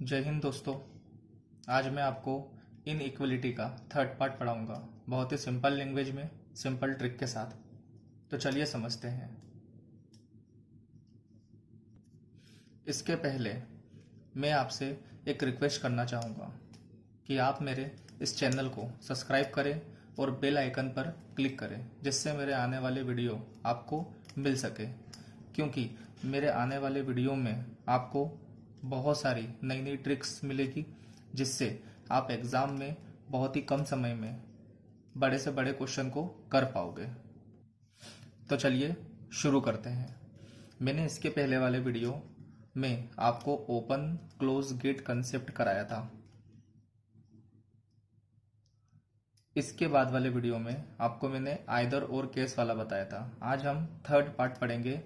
जय हिंद दोस्तों। आज मैं आपको इन इक्वलिटी का थर्ड पार्ट पढ़ाऊंगा, बहुत ही सिंपल लैंग्वेज में, सिंपल ट्रिक के साथ। तो चलिए समझते हैं। इसके पहले मैं आपसे एक रिक्वेस्ट करना चाहूँगा कि आप मेरे इस चैनल को सब्सक्राइब करें और बेल आइकन पर क्लिक करें, जिससे मेरे आने वाले वीडियो आपको मिल सके। क्योंकि मेरे आने वाले वीडियो में आपको बहुत सारी नई नई ट्रिक्स मिलेगी, जिससे आप एग्ज़ाम में बहुत ही कम समय में बड़े से बड़े क्वेश्चन को कर पाओगे। तो चलिए शुरू करते हैं। मैंने इसके पहले वाले वीडियो में आपको ओपन क्लोज गेट कंसेप्ट कराया था। इसके बाद वाले वीडियो में आपको मैंने आइदर और केस वाला बताया था। आज हम थर्ड पार्ट पढ़ेंगे,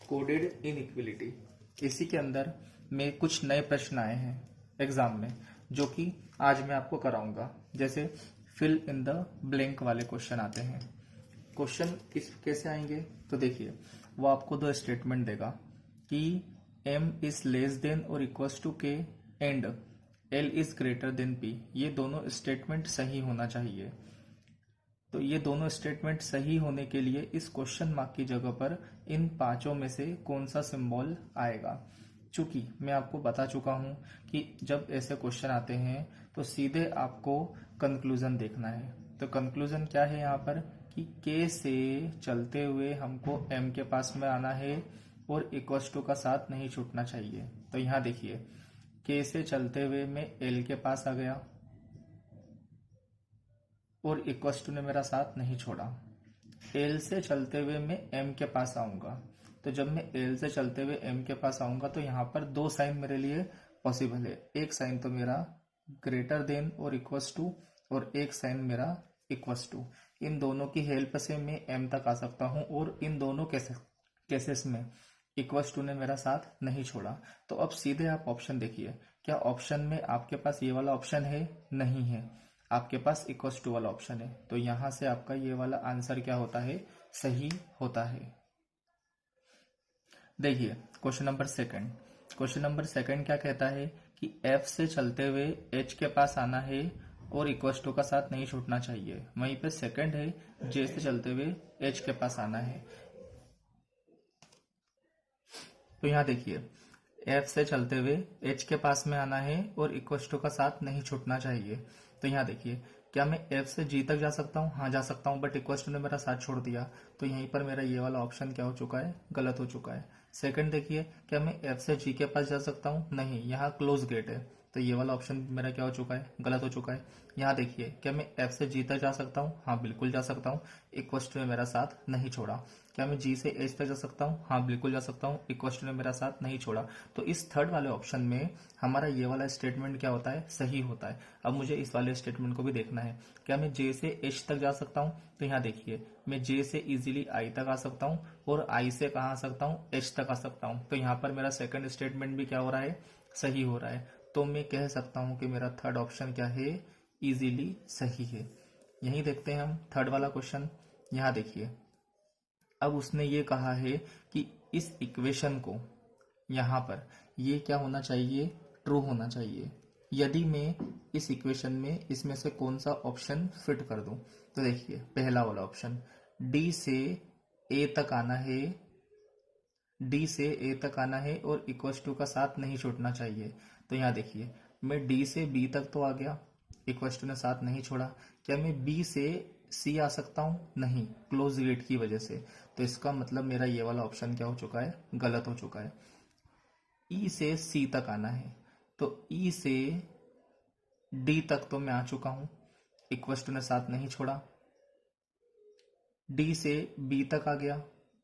कोडेड इनइक्वलिटी। इसी के अंदर में कुछ नए प्रश्न आए हैं एग्जाम में, जो कि आज मैं आपको कराऊंगा। जैसे फिल इन द ब्लैंक वाले क्वेश्चन आते हैं। क्वेश्चन कैसे आएंगे, तो देखिए, वो आपको दो स्टेटमेंट देगा कि m इज लेस देन और equals to k and l is greater than p। ये दोनों स्टेटमेंट सही होना चाहिए। तो ये दोनों स्टेटमेंट सही होने के लिए इस क्वेश्चन मार्क की जगह पर इन पांचों में से कौन सा सिंबल आएगा। चूंकि मैं आपको बता चुका हूं कि जब ऐसे क्वेश्चन आते हैं तो सीधे आपको कंक्लूजन देखना है। तो कंक्लूजन क्या है यहाँ पर कि के से चलते हुए हमको m के पास में आना है और इक्वल्स टू का साथ नहीं छूटना चाहिए। तो यहाँ देखिए, के से चलते हुए मैं l के पास आ गया और इक्वल्स टू ने मेरा साथ नहीं छोड़ा। एल से चलते हुए मैं एम के पास आऊंगा। तो जब मैं एल से चलते हुए एम के पास आऊंगा तो यहाँ पर दो साइन मेरे लिए पॉसिबल है। एक साइन तो मेरा ग्रेटर देन और इक्वल्स टू, और एक साइन मेरा इक्वल्स टू। इन दोनों की हेल्प से मैं एम तक आ सकता हूँ, और इन दोनों केसेस में इक्वल्स टू ने मेरा साथ नहीं छोड़ा। तो अब सीधे आप ऑप्शन देखिए, क्या ऑप्शन में आपके पास ये वाला ऑप्शन है? नहीं है, आपके पास इक्वल्स टू वाला ऑप्शन है। तो यहां से आपका ये वाला आंसर क्या होता है? सही होता है। देखिए question number second. Question number second क्या कहता है कि F से चलते हुए H के पास आना है और इक्वल्स टू का साथ नहीं छूटना चाहिए। वहीं पे सेकंड है, J से चलते हुए H के पास आना है। तो यहाँ देखिए, F से चलते हुए H के पास में आना है और इक्वल्स टू का साथ नहीं छूटना चाहिए। तो यहाँ देखिए, क्या मैं F से G तक जा सकता हूँ? हाँ जा सकता हूँ, बट इक्वल्स टू ने मेरा साथ छोड़ दिया। तो यहीं पर मेरा ये वाला ऑप्शन क्या हो चुका है? गलत हो चुका है। सेकंड देखिए, क्या मैं F से G के पास जा सकता हूँ? नहीं, यहाँ क्लोज गेट है। तो ये वाला ऑप्शन मेरा क्या हो चुका है? गलत हो चुका है। यहाँ देखिए, क्या मैं F से G तक जा सकता हूँ? हाँ बिल्कुल जा सकता हूँ, इक्वल्स टू ने मेरा साथ नहीं छोड़ा। क्या मैं G से H तक जा सकता हूँ? हाँ बिल्कुल जा सकता हूँ, इक्वल्स टू ने मेरा साथ नहीं छोड़ा। तो इस थर्ड वाले ऑप्शन में हमारा ये वाला स्टेटमेंट क्या होता है? सही होता है। अब मुझे इस वाले स्टेटमेंट को भी देखना है। क्या मैं J से H तक जा सकता हूँ? तो यहाँ देखिए, मैं J से इजीली I तक आ सकता हूँ और I से कहाँ आ सकता हूँ? H तक आ सकता हूँ। तो यहाँ पर मेरा सेकंड स्टेटमेंट भी क्या हो रहा है? सही हो रहा है। तो मैं कह सकता हूँ कि मेरा थर्ड ऑप्शन क्या है? इजीली सही है। यही देखते हैं हम थर्ड वाला क्वेश्चन। यहाँ देखिए, अब उसने ये कहा है कि इस इक्वेशन को यहाँ पर ये क्या होना चाहिए? ट्रू होना चाहिए। यदि मैं इस इक्वेशन में इसमें से कौन सा ऑप्शन फिट कर दूं, तो देखिए पहला वाला ऑप्शन, डी से ए तक आना है, डी से ए तक आना है और इक्वल्स टू का साथ नहीं छूटना चाहिए। तो यहाँ देखिए, मैं डी से बी तक तो आ गया, इक्वल्स टू ने साथ नहीं छोड़ा। क्या मैं बी से सी आ सकता हूँ? नहीं, क्लोज गेट की वजह से। तो इसका मतलब मेरा ये वाला ऑप्शन क्या हो चुका है? गलत हो चुका है। ई से सी तक आना है, तो ई से डी तक तो मैं आ चुका हूं, इक्वल्स टू ने साथ नहीं छोड़ा। डी से बी तक आ गया,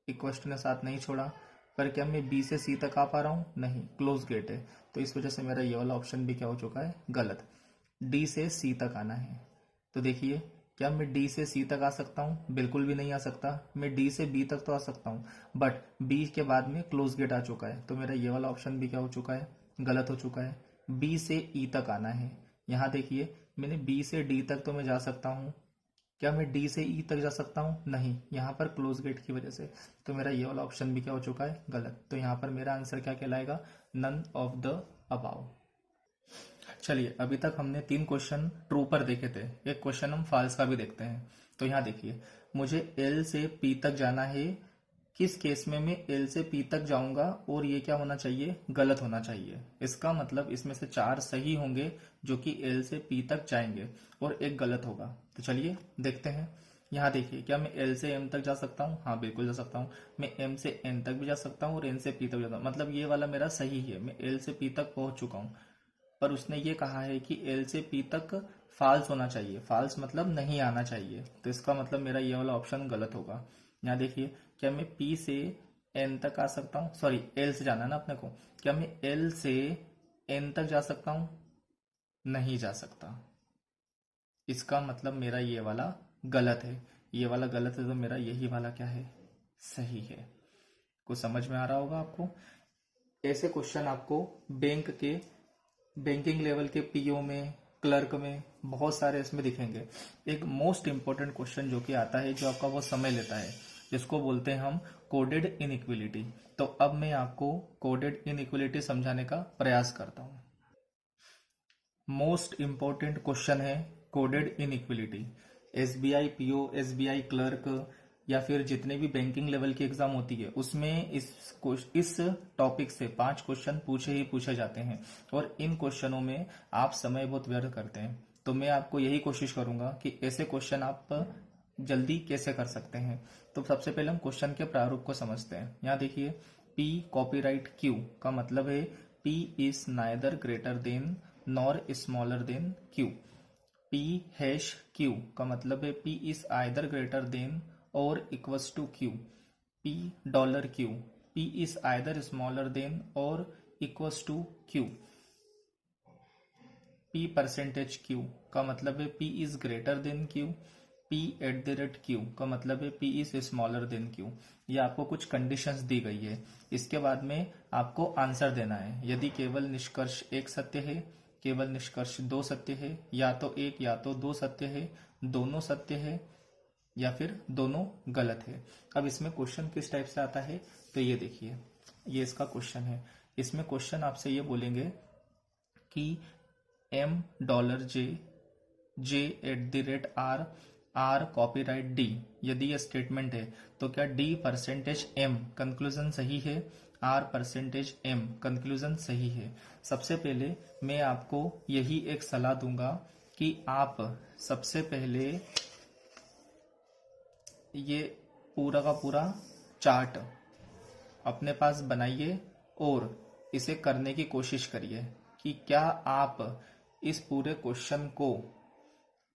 इक्वल्स टू ने साथ नहीं छोड़ा। पर क्या मैं बी से सी तक आ पा रहा हूं? नहीं, क्लोज गेट है। तो इस वजह से मेरा ये वाला ऑप्शन भी क्या हो चुका है? गलत। डी से सी तक आना है। तो देखिए, क्या मैं डी से सी तक आ सकता हूँ? बिल्कुल भी नहीं आ सकता। मैं डी से बी तक तो आ सकता हूँ, बट बी के बाद में क्लोज गेट आ चुका है। तो मेरा ये वाला ऑप्शन भी क्या हो चुका है? गलत हो चुका है। बी से ई तक आना है। यहाँ देखिए, मैंने बी से डी तक तो मैं जा सकता हूँ। क्या मैं डी से ई तक जा सकता हूँ? नहीं, यहाँ पर क्लोज गेट की वजह से। तो मेरा ये वाला ऑप्शन भी क्या हो चुका है? गलत। तो यहाँ पर मेरा आंसर क्या कहलाएगा? None of the above. चलिए अभी तक हमने 3 क्वेश्चन ट्रू पर देखे थे, एक क्वेश्चन हम फॉल्स का भी देखते हैं। तो यहाँ देखिए, मुझे एल से पी तक जाना है, किस केस में मैं एल से पी तक जाऊंगा और ये क्या होना चाहिए, गलत होना चाहिए। इसका मतलब इसमें से 4 सही होंगे जो कि एल से पी तक जाएंगे और एक गलत होगा। तो चलिए देखते हैं। यहाँ देखिए, क्या मैं एल से एम तक जा सकता हूँ? हाँ बिल्कुल जा सकता हूँ। मैं एम से एन तक भी जा सकता हूँ और एन से पी तक भी जाता हूँ, मतलब ये वाला मेरा सही है, मैं एल से पी तक पहुंच चुका हूँ। पर उसने ये कहा है कि एल से पी तक फाल्स होना चाहिए, फाल्स मतलब नहीं आना चाहिए, तो इसका मतलब मेरा ये वाला ऑप्शन गलत होगा। यहाँ देखिए, क्या मैं पी से एन तक आ सकता हूँ? सॉरी, एल से जाना है ना अपने को। क्या मैं एल से एन तक जा सकता हूँ? नहीं जा सकता। इसका मतलब मेरा ये वाला गलत है, ये वाला गलत है, तो मेरा यही वाला क्या है, सही है। कुछ समझ में आ रहा होगा आपको। ऐसे क्वेश्चन आपको बैंक के बैंकिंग लेवल के पीओ में, क्लर्क में बहुत सारे इसमें दिखेंगे। एक मोस्ट इंपॉर्टेंट क्वेश्चन जो कि आता है, जो आपका बहुत समय लेता है, जिसको बोलते हैं हम कोडेड इनइक्विलिटी। तो अब मैं आपको कोडेड इनइक्विलिटी समझाने का प्रयास करता हूं। मोस्ट इंपॉर्टेंट क्वेश्चन है coded inequality. SBI PO, SBI clerk या फिर जितने भी बैंकिंग लेवल की एग्जाम होती है उसमें इस टॉपिक से 5 क्वेश्चन पूछे ही पूछे जाते हैं और इन क्वेश्चनों में आप समय बहुत व्यर्थ करते हैं। तो मैं आपको यही कोशिश करूंगा कि ऐसे क्वेश्चन आप जल्दी कैसे कर सकते हैं। तो सबसे पहले हम क्वेश्चन के प्रारूप को समझते हैं। यहाँ देखिए, पी कॉपीराइट क्यू का मतलब है P is neither greater than nor smaller than Q. P hash Q का मतलब है P is either greater than और equals to Q. P dollar Q, P is either smaller than और equals to Q. P percentage Q का मतलब है P is greater than Q. P at the rate Q का मतलब है P is smaller than Q. ये आपको कुछ कंडीशंस दी गई है। इसके बाद में आपको आंसर देना है। यदि केवल निष्कर्ष एक सत्य है, केवल निष्कर्ष 2 सत्य है, या तो एक या तो 2 सत्य है, दोनों सत्य है या फिर दोनों गलत है। अब इसमें क्वेश्चन किस टाइप से आता है, तो ये देखिए, ये इसका क्वेश्चन है। इसमें क्वेश्चन आपसे ये बोलेंगे कि M dollar J, J at the rate R, R copyright D. यदि यह स्टेटमेंट है तो क्या डी परसेंटेज एम कंक्लूजन सही है, आर परसेंटेज एम कंक्लूजन सही है। सबसे पहले मैं आपको यही एक सलाह दूंगा कि आप सबसे पहले ये पूरा का पूरा चार्ट अपने पास बनाइए और इसे करने की कोशिश करिए कि क्या आप इस पूरे क्वेश्चन को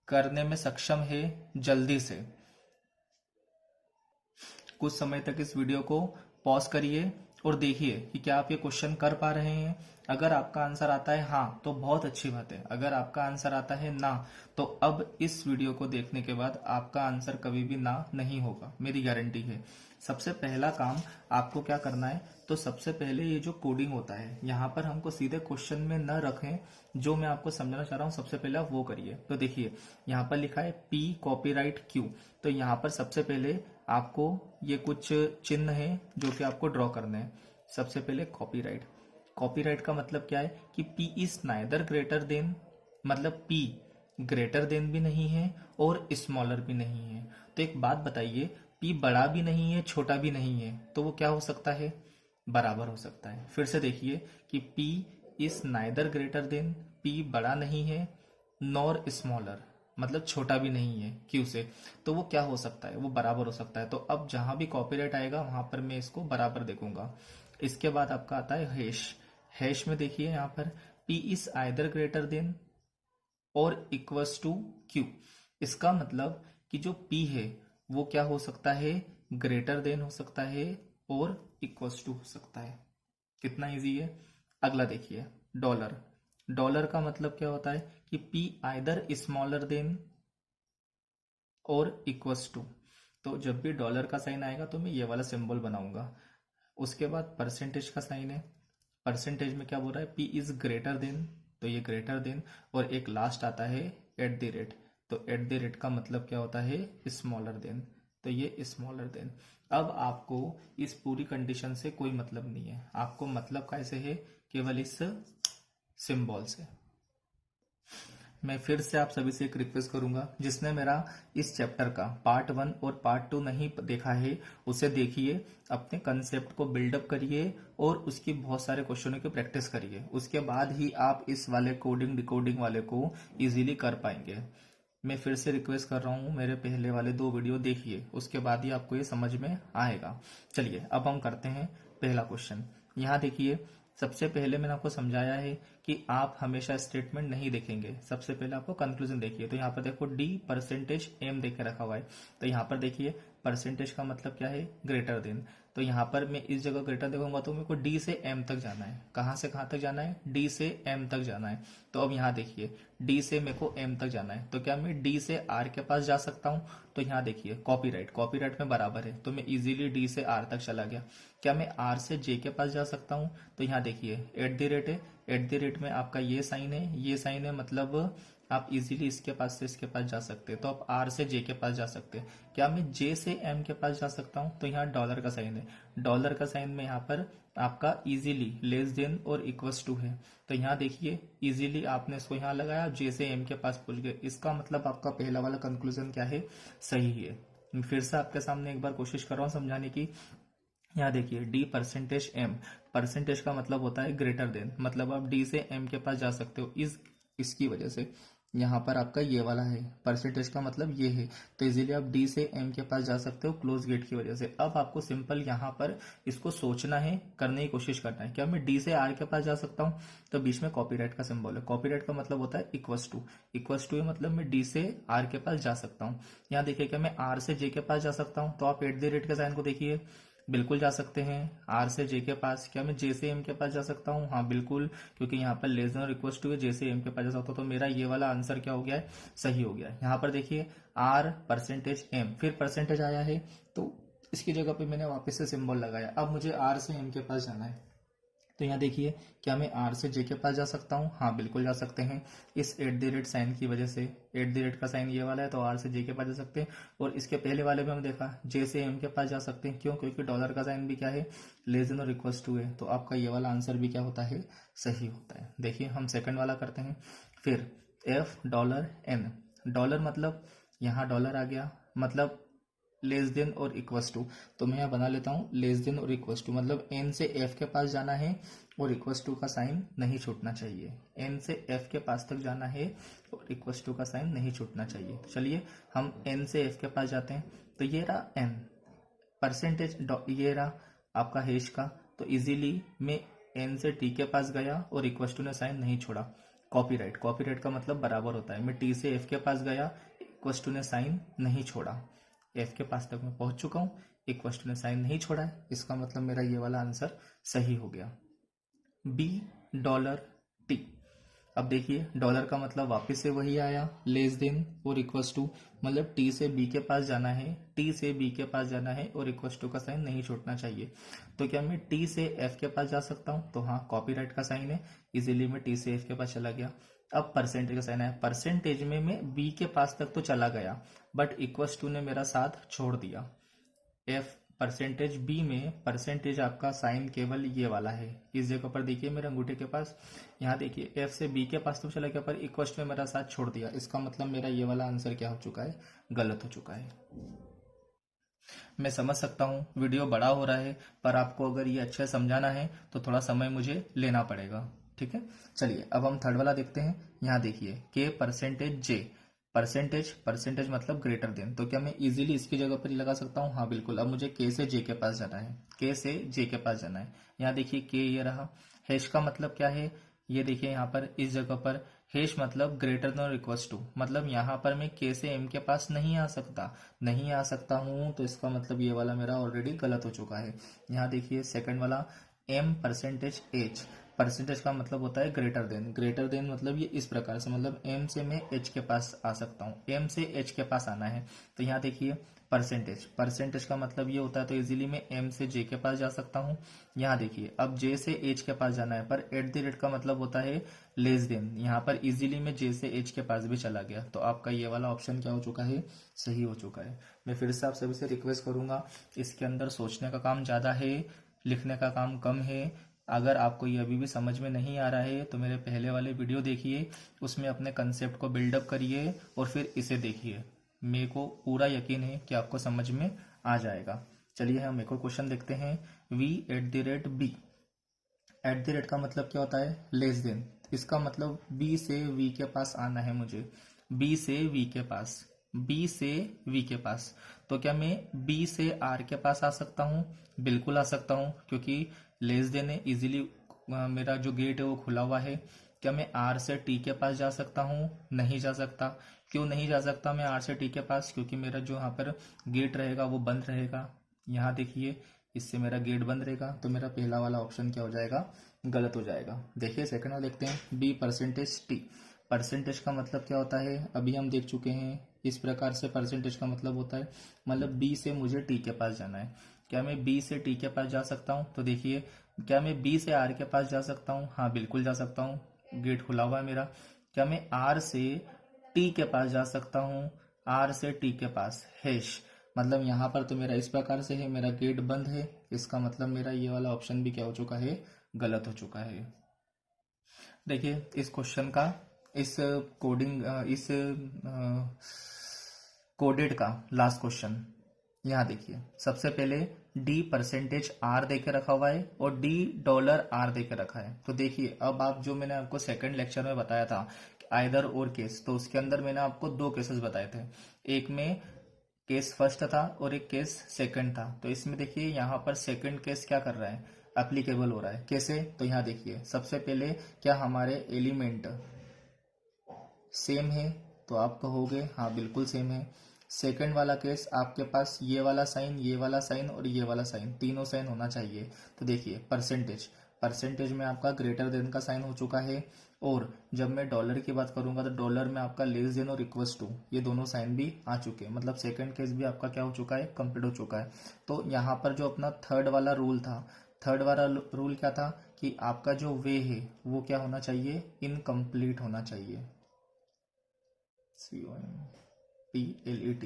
करने में सक्षम है जल्दी से। कुछ समय तक इस वीडियो को पॉज करिए और देखिए कि क्या आप ये क्वेश्चन कर पा रहे हैं। अगर आपका आंसर आता है हाँ तो बहुत अच्छी बात है, अगर आपका आंसर आता है ना तो अब इस वीडियो को देखने के बाद आपका आंसर कभी भी ना नहीं होगा, मेरी गारंटी है। सबसे पहला काम आपको क्या करना है, तो सबसे पहले ये जो कोडिंग होता है यहाँ पर हमको सीधे क्वेश्चन में न रखें, जो मैं आपको समझाना चाह रहा हूँ सबसे पहले आप वो करिए। तो देखिए, यहाँ पर लिखा है पी कॉपीराइट क्यू, तो यहाँ पर सबसे पहले आपको ये कुछ चिन्ह है जो कि आपको ड्रॉ करने हैं। सबसे पहले कॉपीराइट, कॉपीराइट का मतलब क्या है कि P is neither greater then, मतलब पी ग्रेटर देन भी नहीं है और स्मॉलर भी नहीं है। तो एक बात बताइए, पी बड़ा भी नहीं है छोटा भी नहीं है, तो वो क्या हो सकता है, बराबर हो सकता है। फिर से देखिए कि P is neither greater then, P बड़ा नहीं है नॉर स्मॉलर, मतलब छोटा भी नहीं है क्यू से, तो वो क्या हो सकता है, वो बराबर हो सकता है। तो अब जहां भी कॉपीराइट आएगा वहां पर मैं इसको बराबर देखूंगा। इसके बाद आपका आता है हैश। हैश में देखिए यहाँ पर P is either greater than और इक्वल्स टू क्यू। इसका मतलब कि जो पी है वो क्या हो सकता है, ग्रेटर देन हो सकता है और इक्वल्स टू हो सकता है। कितना इजी है। अगला देखिए, डॉलर। डॉलर का मतलब क्या होता है कि पी आइदर स्मॉलर देन और इक्वल्स टू। तो जब भी डॉलर का साइन आएगा तो मैं ये वाला सिंबल बनाऊंगा। उसके बाद परसेंटेज का साइन है, परसेंटेज में क्या बोल रहा है, पी इज ग्रेटर देन, तो ये ग्रेटर देन, और एक लास्ट आता है एट द रेट, तो एट द रेट का मतलब क्या होता है, स्मॉलर देन, तो ये स्मॉलर देन। अब आपको इस पूरी कंडीशन से कोई मतलब नहीं है, आपको मतलब कैसे है, केवल इस सिंबल से। मैं फिर से आप सभी से एक रिक्वेस्ट करूंगा, जिसने मेरा इस चैप्टर का पार्ट 1 और पार्ट 2 नहीं देखा है उसे देखिए, अपने कंसेप्ट को बिल्डअप करिए और उसकी बहुत सारे क्वेश्चनों की प्रैक्टिस करिए। उसके बाद ही आप इस वाले कोडिंग डिकोडिंग वाले को इजीली कर पाएंगे। मैं फिर से रिक्वेस्ट कर रहा हूँ, मेरे पहले वाले 2 वीडियो देखिए, उसके बाद ही आपको ये समझ में आएगा। चलिए अब हम करते हैं पहला क्वेश्चन। यहाँ देखिए, सबसे पहले मैंने आपको समझाया है कि आप हमेशा स्टेटमेंट नहीं देखेंगे, सबसे पहले आपको कंक्लूजन देखिए। तो यहाँ पर देखो डी परसेंटेज एम देके रखा हुआ है, तो यहाँ पर देखिए परसेंटेज का मतलब क्या है, ग्रेटर देन। तो यहाँ पर मैं इस जगह ग्रेटर देखूंगा तो मेरे को डी से एम तक जाना है। कहाँ से कहाँ तक जाना है, डी से एम तक जाना है। तो अब यहाँ देखिए डी से मेरे को एम तक जाना है, तो क्या मैं डी से आर के पास जा सकता हूँ? तो यहाँ देखिए कॉपीराइट में बराबर है, तो मैं इजीली डी से आर तक चला गया। क्या मैं आर से जे के पास जा सकता हूँ? तो यहाँ देखिए एट द रेट है, एट द रेट में आपका ये साइन है, ये साइन है, मतलब आप इजीली इसके पास से इसके पास जा सकते हैं। तो आप आर से जे के पास जा सकते हैं। क्या मैं जे से एम के पास जा सकता हूँ? तो यहाँ डॉलर का साइन है, डॉलर का साइन में यहाँ पर आपका इजीली लेस देन और इक्वल्स टू है। तो यहाँ देखिए इजीली आपने इसको यहाँ लगाया, जे से एम के पास पहुंच गए। इसका मतलब आपका पहला वाला कंक्लूजन क्या है, सही है। मैं फिर से आपके सामने एक बार कोशिश कर रहा हूँ समझाने की। यहाँ देखिए डी परसेंटेज एम, परसेंटेज का मतलब होता है ग्रेटर देन, मतलब आप डी से एम के पास जा सकते हो। इसकी वजह से यहाँ पर आपका ये वाला है, परसेंटेज का मतलब ये है, तो इजीली आप डी से एम के पास जा सकते हो क्लोज गेट की वजह से। अब आपको सिंपल यहाँ पर इसको सोचना है, करने की कोशिश करना है। क्या मैं डी से आर के पास जा सकता हूँ? तो बीच में कॉपीराइट का सिंबल है, कॉपीराइट का मतलब होता है इक्वस टू, इक्वस टू मतलब मैं डी से आर के पास जा सकता हूँ। यहाँ देखिए क्या मैं आर से जे के पास जा सकता हूँ? तो आप एट द रेट के साइन को देखिए, बिल्कुल जा सकते हैं आर से जे के पास। क्या मैं जे से एम के पास जा सकता हूँ? हाँ बिल्कुल, क्योंकि यहाँ पर लेस देन और इक्वल टू है, जे से एम के पास जा सकता हूँ। तो मेरा ये वाला आंसर क्या हो गया है, सही हो गया है। यहाँ पर देखिए आर परसेंटेज एम, फिर परसेंटेज आया है, तो इसकी जगह पे मैंने वापस से सिंबल लगाया। अब मुझे आर से एम के पास जाना है, तो यहाँ देखिए क्या मैं आर से जे के पास जा सकता हूँ? हाँ बिल्कुल जा सकते हैं। इस एट द रेट साइन की वजह से, एट द रेट का साइन ये वाला है, तो आर से जे के पास जा सकते हैं। और इसके पहले वाले में हम देखा जे से एम के पास जा सकते हैं, क्यों? क्योंकि डॉलर का साइन भी क्या है, लेस देन और इक्वल्स टू है। तो आपका ये वाला आंसर भी क्या होता है, सही होता है। देखिए हम सेकंड वाला करते हैं। फिर एफ डॉलर एन, डॉलर मतलब यहाँ डॉलर आ गया, मतलब लेस देन और इक्वस टू। तो मैं यहाँ बना लेता हूँ लेस देन और इक्वस टू, मतलब एन से एफ के पास जाना है और इक्वस टू का साइन नहीं छूटना चाहिए। एन से एफ के पास तक जाना है और इक्वस टू का साइन नहीं छूटना चाहिए। तो चलिए हम एन से एफ के पास जाते हैं। तो ये रहा एन, परसेंटेज ये रहा आपका हैश का। तो इजीली मैं एन से टी के पास गया और इक्वस टू ने साइन नहीं छोड़ा। कॉपीराइट, कॉपीराइट का मतलब बराबर होता है। मैं टी से एफ के पास गया, इक्वस टू ने साइन नहीं छोड़ा, एफ के पास तक मैं पहुंच चुका हूं, इक्वस टू ने साइन नहीं छोड़ा है। इसका मतलब मेरा ये वाला आंसर सही हो गया। बी डॉलर टी, अब देखिए डॉलर का मतलब वापस से वही आया, लेस देन और इक्वस टू, मतलब टी से बी के पास जाना है, टी से बी के पास जाना है और इक्वस टू का साइन नहीं छूटना चाहिए। तो क्या मैं टी से एफ के पास जा सकता हूँ? तो हाँ कॉपीराइट का साइन है, इजीली मैं टी से एफ के पास चला गया। अब परसेंटेज का साइन है, परसेंटेज में मैं बी के पास तक तो चला गया, बट इक्वस टू ने मेरा साथ छोड़ दिया। एफ परसेंटेज बी में परसेंटेज आपका साइन केवल ये वाला है, इस जगह पर देखिए मेरे अंगूठे के पास। यहाँ देखिए एफ से बी के पास तो चला गया, पर इक्वस्ट में मेरा साथ छोड़ दिया। इसका मतलब मेरा ये वाला आंसर क्या हो चुका है, गलत हो चुका है। मैं समझ सकता हूँ वीडियो बड़ा हो रहा है, पर आपको अगर ये अच्छे समझाना है तो थोड़ा समय मुझे लेना पड़ेगा, ठीक है। चलिए अब हम थर्ड वाला देखते हैं। यहाँ देखिए के परसेंटेज जे, परसेंटेज, परसेंटेज मतलब ग्रेटर देन। तो क्या मैं इजीली इसकी जगह पर ही लगा सकता हूँ? हाँ बिल्कुल। अब मुझे के से जे के पास जाना है, के से जे के पास जाना है। यहाँ देखिए के ये रहा, हैश का मतलब क्या है, ये देखिए यहाँ पर इस जगह पर हैश मतलब ग्रेटर देन और इक्वल्स टू, मतलब यहाँ पर मैं के से एम के पास नहीं आ सकता, नहीं आ सकता हूँ। तो इसका मतलब ये वाला मेरा ऑलरेडी गलत हो चुका है। यहाँ देखिए सेकंड वाला एम परसेंटेज एच, परसेंटेज का मतलब होता है ग्रेटर देन, ग्रेटर देन मतलब ये इस प्रकार से, मतलब एम से मैं एच के पास आ सकता हूँ, एम से एच के पास आना है। तो यहाँ देखिए परसेंटेज, परसेंटेज का मतलब ये होता है, तो इजीली मैं एम से जे के पास जा सकता हूँ। यहाँ देखिए अब जे से एच के पास जाना है, पर एट द रेट का मतलब होता है लेस देन, यहाँ पर इजीली मैं जे से एच के पास भी चला गया। तो आपका ये वाला ऑप्शन क्या हो चुका है, सही हो चुका है। मैं फिर से आप सभी से रिक्वेस्ट करूंगा, इसके अंदर सोचने का काम ज्यादा है, लिखने का काम कम है। अगर आपको ये अभी भी समझ में नहीं आ रहा है तो मेरे पहले वाले वीडियो देखिए, उसमें अपने कंसेप्ट को बिल्डअप करिए और फिर इसे देखिए। मेरे को पूरा यकीन है कि आपको समझ में आ जाएगा। चलिए हम एक और क्वेश्चन देखते हैं। v@b। एट द रेट का मतलब क्या होता है? Less than. इसका मतलब बी से वी के पास आना है मुझे, बी से वी के पास, बी से वी के पास। तो क्या मैं बी से आर के पास आ सकता हूँ? बिल्कुल आ सकता हूँ, क्योंकि लेस देन है, इजीली मेरा जो गेट है वो खुला हुआ है। क्या मैं आर से टी के पास जा सकता हूँ? नहीं जा सकता। क्यों नहीं जा सकता मैं आर से टी के पास? क्योंकि मेरा जो यहाँ पर गेट रहेगा वो बंद रहेगा। यहाँ देखिए, इससे मेरा गेट बंद रहेगा, तो मेरा पहला वाला ऑप्शन क्या हो जाएगा? गलत हो जाएगा। देखिए सेकंड वाला देखते हैं, बी परसेंटेज टी। परसेंटेज का मतलब क्या होता है? अभी हम देख चुके हैं। इस प्रकार से परसेंटेज का मतलब होता है, मतलब बी से मुझे टी के पास जाना है। क्या मैं बी से टी के पास जा सकता हूँ? तो देखिए, क्या मैं बी से आर के पास जा सकता हूँ? हाँ बिल्कुल जा सकता हूँ, गेट खुला हुआ है मेरा। क्या मैं आर से टी के पास जा सकता हूँ? आर से टी के पास हैश, मतलब यहाँ पर तो मेरा इस प्रकार से है, मेरा गेट बंद है। इसका मतलब मेरा ये वाला ऑप्शन भी क्या हो चुका है? गलत हो चुका है। देखिए इस क्वेश्चन का, इस कोडिंग, इस कोडेड का लास्ट क्वेश्चन यहाँ देखिए। सबसे पहले डी परसेंटेज आर दे के रखा हुआ है और डी डॉलर आर दे के रखा है। तो देखिए, अब आप जो मैंने आपको सेकंड लेक्चर में बताया था आइदर और केस, तो उसके अंदर मैंने आपको दो केसेस बताए थे। एक में केस फर्स्ट था और एक केस सेकंड था। तो इसमें देखिए यहाँ पर सेकंड केस क्या कर रहा है? एप्लीकेबल हो रहा है। कैसे? तो यहाँ देखिए, सबसे पहले क्या हमारे एलिमेंट सेम है? तो आप कहोगे हाँ बिल्कुल सेम है। सेकंड वाला केस, आपके पास ये वाला साइन, ये वाला साइन और ये वाला साइन, तीनों साइन होना चाहिए। तो देखिए परसेंटेज, परसेंटेज में आपका ग्रेटर देन का साइन हो चुका है। और जब मैं डॉलर की बात करूंगा तो डॉलर में आपका लेस देन और इक्वल्स टू, ये दोनों साइन भी आ चुके हैं। मतलब सेकंड केस भी आपका क्या हो चुका है? कंप्लीट हो चुका है। तो यहाँ पर जो अपना थर्ड वाला रूल था, थर्ड वाला रूल क्या था? कि आपका जो वे है वो क्या होना चाहिए? इनकम्प्लीट होना चाहिए। COMPLETE,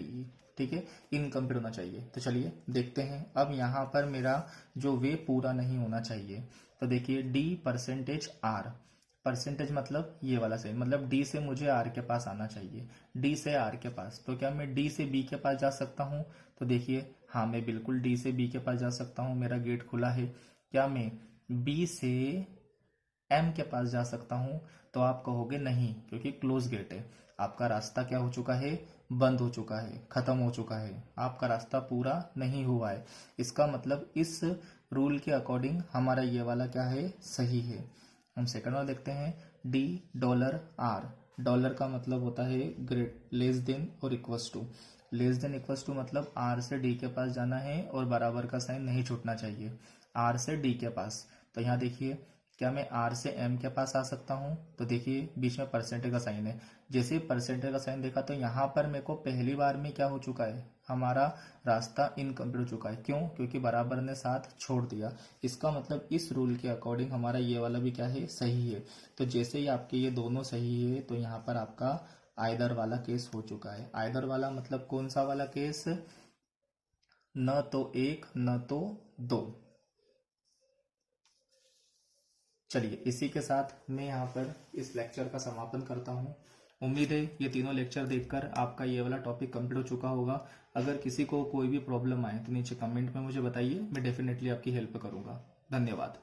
ठीक है, इनकम्प्लीट होना चाहिए। तो चलिए देखते हैं। अब यहाँ पर मेरा जो वे पूरा नहीं होना चाहिए, तो देखिए डी परसेंटेज आर। परसेंटेज मतलब ये वाला सही, मतलब डी से मुझे आर के पास आना चाहिए, डी से आर के पास। तो क्या मैं डी से बी के पास जा सकता हूँ? तो देखिए हाँ, मैं बिल्कुल डी से बी के पास जा सकता हूँ, मेरा गेट खुला है। क्या मैं बी से एम के पास जा सकता हूं? तो आप कहोगे नहीं, क्योंकि क्लोज गेट है। आपका रास्ता क्या हो चुका है? बंद हो चुका है, खत्म हो चुका है, आपका रास्ता पूरा नहीं हुआ है। इसका मतलब इस रूल के अकॉर्डिंग हमारा ये वाला क्या है? सही है। हम सेकंड वाला देखते हैं, डी डॉलर आर। डॉलर का मतलब होता है ग्रेट, लेस देन और equals to. Less than equals to मतलब आर से डी के पास जाना है और बराबर का साइन नहीं छूटना चाहिए। आर से डी के पास, तो यहाँ देखिए, क्या मैं आर से एम के पास आ सकता हूँ? तो देखिए बीच में परसेंटेज का साइन है। जैसे ही परसेंटेज का साइन देखा तो यहाँ पर मेरे को पहली बार में क्या हो चुका है? हमारा रास्ता इनकम्प्लीट हो चुका है। क्यों? क्योंकि बराबर ने साथ छोड़ दिया। इसका मतलब इस रूल के अकॉर्डिंग हमारा ये वाला भी क्या है? सही है। तो जैसे ही आपके ये दोनों सही है, तो यहाँ पर आपका आइदर वाला केस हो चुका है। आइदर वाला मतलब कौन सा वाला केस? न तो एक न तो दो। चलिए इसी के साथ मैं यहाँ पर इस लेक्चर का समापन करता हूँ। उम्मीद है ये तीनों लेक्चर देखकर आपका ये वाला टॉपिक कंप्लीट हो चुका होगा। अगर किसी को कोई भी प्रॉब्लम आए तो नीचे कमेंट में मुझे बताइए, मैं डेफिनेटली आपकी हेल्प करूँगा। धन्यवाद।